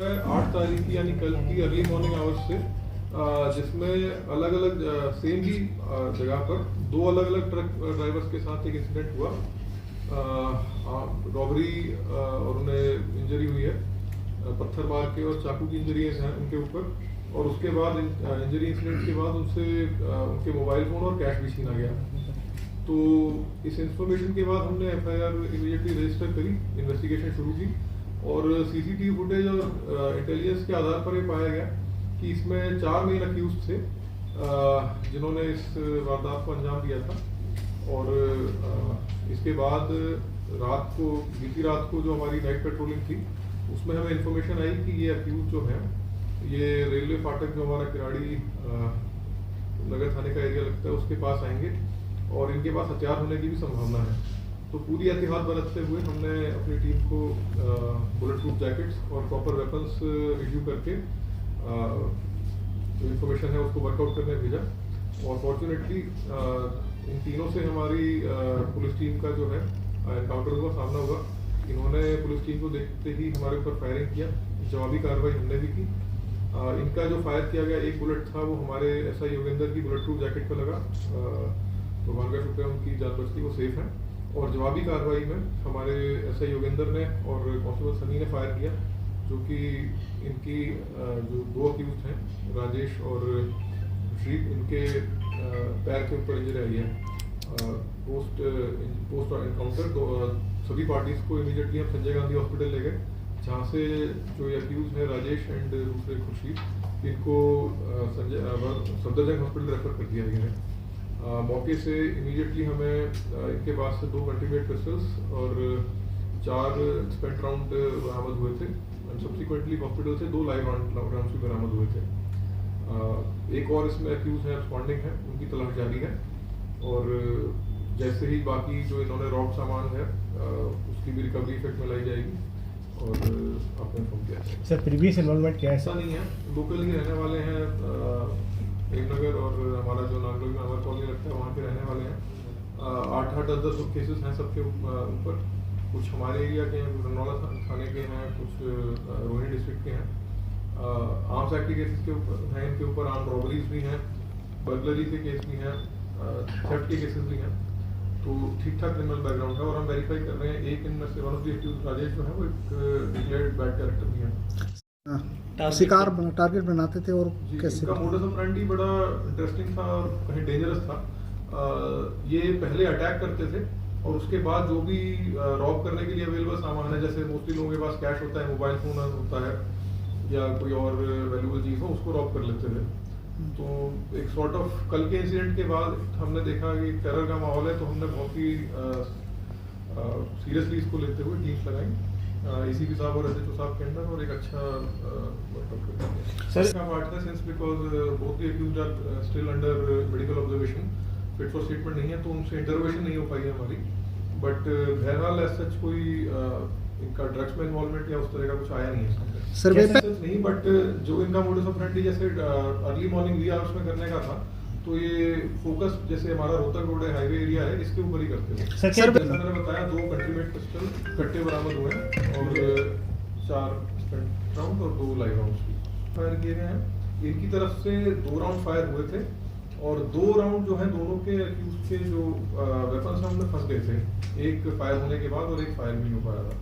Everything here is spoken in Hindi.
8 तारीख की यानी कल की अर्ली मॉर्निंग आवर्स से जिसमें अलग अलग सेम ही जगह पर दो अलग अलग ट्रक ड्राइवर्स के साथ एक इंसिडेंट हुआ। रॉबरी और उन्हें इंजरी हुई है, पत्थर मार के और चाकू की इंजरीज हैं उनके ऊपर। और उसके बाद इंजरी इंसिडेंट के बाद उनसे उनके मोबाइल फ़ोन और कैश भी छीना गया। तो इस इंफॉर्मेशन के बाद हमने FIR इमीडिएटली रजिस्टर करी, इन्वेस्टिगेशन शुरू की और CCTV फुटेज और इंटेलिजेंस के आधार पर ये पाया गया कि इसमें 4 मेन अक्यूज थे जिन्होंने इस वारदात को अंजाम दिया था। और इसके बाद बीती रात को जो हमारी नाइट पेट्रोलिंग थी उसमें हमें इन्फॉर्मेशन आई कि ये अक्यूज जो है ये रेलवे फाटक जो हमारा किराड़ी नगर थाने का एरिया लगता है उसके पास आएंगे और इनके पास हथियार होने की भी संभावना है। तो पूरी एहतियात बरतते हुए हमने अपनी टीम को बुलेट प्रूफ जैकेट्स और प्रॉपर वेपन्स इश्यू करके जो इन्फॉर्मेशन है उसको वर्कआउट करने भेजा। और फॉर्चुनेटली इन तीनों से हमारी पुलिस टीम का जो है एनकाउंटर हुआ, सामना हुआ। इन्होंने पुलिस टीम को देखते ही हमारे ऊपर फायरिंग किया, जवाबी कार्रवाई हमने भी की। इनका जो फायर किया गया एक बुलेट था वो हमारे SI योगेंद्र की बुलेट प्रूफ जैकेट पर लगा। भगवान का शुक्र है उनकी जान बचती, वो सेफ है। और जवाबी कार्रवाई में हमारे SI योगेंद्र ने और कांस्टेबल सनी ने फायर किया, जो कि इनकी जो 2 अक्यूज हैं राजेश और श्री, इनके पैर के ऊपर इंजरी आई है। पोस्ट एनकाउंटर सभी पार्टीज को इमीडिएटली हम संजय गांधी हॉस्पिटल ले गए, जहाँ से जो ये अक्यूज है राजेश एंड दूसरे खुर्शीद, इनको सफदरजंग हॉस्पिटल रेफर कर दिया गया है। मौके से इमीडिएटली हमें इनके पास से 2 कंट्रीमेट पिस्टल्स और 4 स्पेंट राउंड बरामद हुए थे। सब्सिक्वेंटली हॉस्पिटल से 2 लाइव राउंड्स भी बरामद हुए थे। एक और इसमें अक्यूज है एब्सकॉन्डिंग है, उनकी तलाश जारी है। और जैसे ही बाकी जो इन्होंने रॉब सामान है उसकी भी रिकवरी इफेक्ट में लाई जाएगी और आपने इन्फॉर्म किया है। सर प्रीवियस इन्वॉल्वमेंट क्या है? ऐसा नहीं है, लोकल ही रहने वाले हैं, प्रेमनगर और हमारा जो नागलोई में अमर कॉलोनी लगता है वहाँ के रहने वाले हैं। 8-8, 10-10 केसेस हैं सबके ऊपर। कुछ हमारे एरिया के हैं, रनौला थाने के हैं, कुछ रोहिणी डिस्ट्रिक्ट के हैं। आर्म्स एक्ट के केसेस के ऊपर हैं, इनके ऊपर आर्म रॉबरीज भी हैं, बर्गलरी के केस भी हैं, थेफ्ट के केसेस भी हैं। तो ठीक ठाक क्रिमिनल बैकग्राउंड है और हम वेरीफाई कर रहे हैं। एक इनमें से one of the accused Rajesh जो है वो एक डिक्लेयर्ड बैड कैरेक्टर भी है। शिकार टारगेट बनाते थे और कैसे? इनका मोडस ऑपरेंडी बड़ा इंटरेस्टिंग था और कहीं डेंजरस था। ये पहले अटैक करते थे और उसके बाद जो भी रॉब करने के लिए अवेलेबल सामान है, जैसे मोस्टली लोगों के पास कैश होता है, मोबाइल फोन होता है या कोई और वैल्यूबल चीज़ हो, उसको रॉब कर लेते थे। तो एक सॉर्ट ऑफ कल के इंसिडेंट के बाद हमने देखा कि टेरर का माहौल है, तो हमने बहुत ही सीरियसली इसको लेते हुए टीम्स लगाई ACP साहब और SHO साहब के अंदर और एक अच्छा सर का पार्ट है। Since because both the accused are still under medical observation, fit for statement नहीं है, तो उनसे इंटरोगेशन नहीं हो पाई है हमारी। बट बहरहाल एज सच कोई इनका ड्रग्स में इन्वॉल्वमेंट या उस तरह का कुछ आया नहीं है सर नहीं। बट जो इनका मोडस ऑपरेंडी जैसे अर्ली मॉर्निंग वी आवर्स में करने का था, तो ये फोकस जैसे हमारा रोहतक रोड है, हाईवे एरिया है, इसके ऊपर ही करते हैं। सर मैंने बताया 2 कंट्रीमेट पिस्टल कट्टे बरामद हुए और 4 स्पेंट राउंड और 2 लाइव राउंड्स भी फायर किए गए हैं। इनकी तरफ से 2 राउंड फायर हुए थे और 2 राउंड जो है दोनों के अक्यूज के जो वेपन्स हैं उनमें फंस गए थे, एक फायर होने के बाद और एक फायर नहीं हो पाया था।